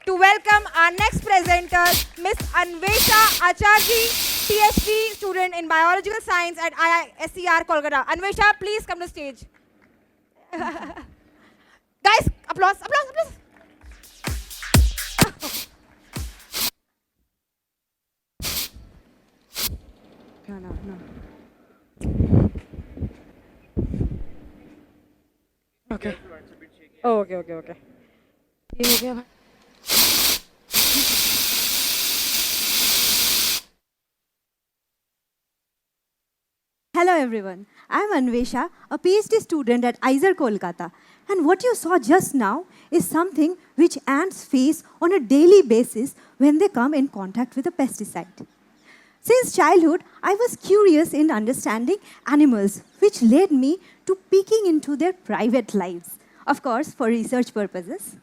to welcome our next presenter, Miss Anvesha Acharji, PhD student in Biological Science at ISCR Kolkata. Anvesha, please come to stage. Guys, applause, applause, applause. No. Okay. Oh, okay. Hello everyone, I am Anvesha, a PhD student at ISCR Kolkata. And what you saw just now is something which ants face on a daily basis when they come in contact with a pesticide. Since childhood, I was curious in understanding animals, which led me to peeking into their private lives, of course, for research purposes.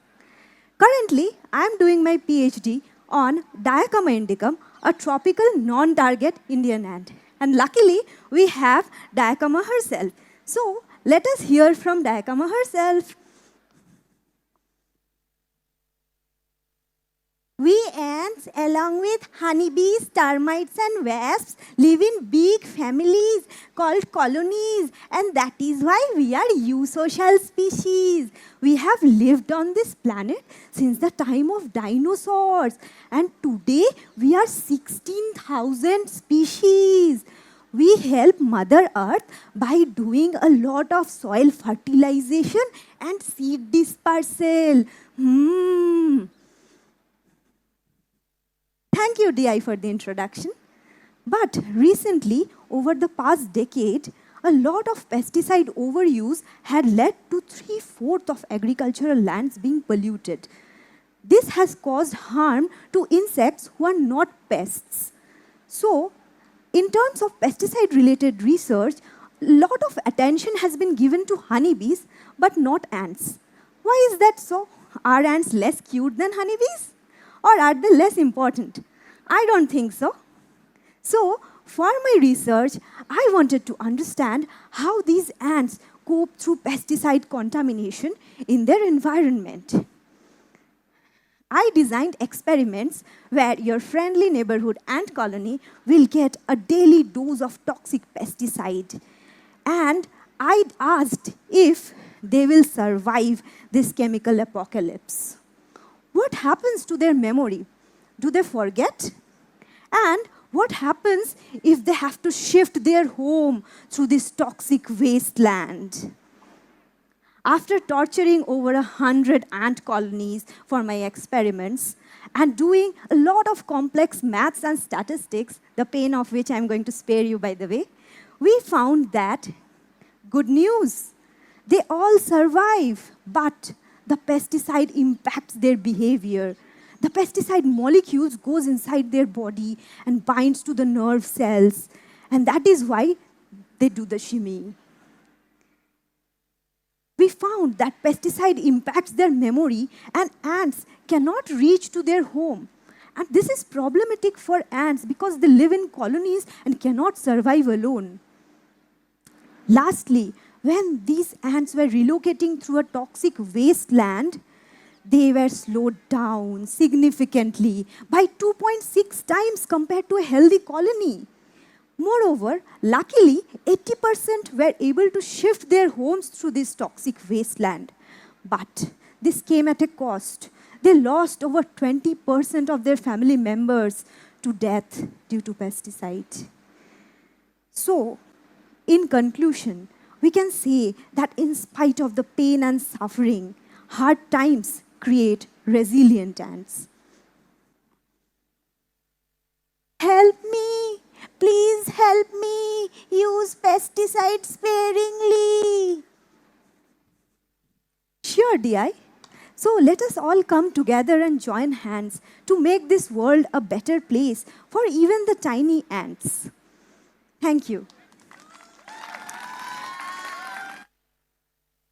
Currently, I am doing my PhD on Diacoma indicum, a tropical non-target Indian ant. And luckily, we have Diacoma herself. So, let us hear from Diacoma herself. We ants, along with honeybees, termites and wasps, live in big families called colonies, and that is why we are eusocial species. We have lived on this planet since the time of dinosaurs, and today we are 16,000 species. We help Mother Earth by doing a lot of soil fertilization and seed dispersal. Thank you, DI, for the introduction. But recently, over the past decade, a lot of pesticide overuse had led to 3/4 of agricultural lands being polluted. This has caused harm to insects who are not pests. So, in terms of pesticide-related research, a lot of attention has been given to honeybees, but not ants. Why is that so? Are ants less cute than honeybees? Or are they less important? I don't think so. So, for my research, I wanted to understand how these ants cope through pesticide contamination in their environment. I designed experiments where your friendly neighborhood ant colony will get a daily dose of toxic pesticide. And I asked if they will survive this chemical apocalypse. What happens to their memory? Do they forget? And what happens if they have to shift their home through this toxic wasteland? After torturing over 100 ant colonies for my experiments and doing a lot of complex maths and statistics, the pain of which I'm going to spare you, by the way, we found that, good news, they all survive, but the pesticide impacts their behavior. The pesticide molecules goes inside their body and binds to the nerve cells, and that is why they do the shimmy. We found that pesticide impacts their memory and ants cannot reach to their home. And this is problematic for ants because they live in colonies and cannot survive alone. Lastly, when these ants were relocating through a toxic wasteland, they were slowed down significantly by 2.6 times compared to a healthy colony. Moreover, luckily, 80% were able to shift their homes through this toxic wasteland. But this came at a cost. They lost over 20% of their family members to death due to pesticide. So, in conclusion, we can say that in spite of the pain and suffering, hard times create resilient ants. Help me! Please help me! Use pesticides sparingly! Sure, DI. So let us all come together and join hands to make this world a better place for even the tiny ants. Thank you.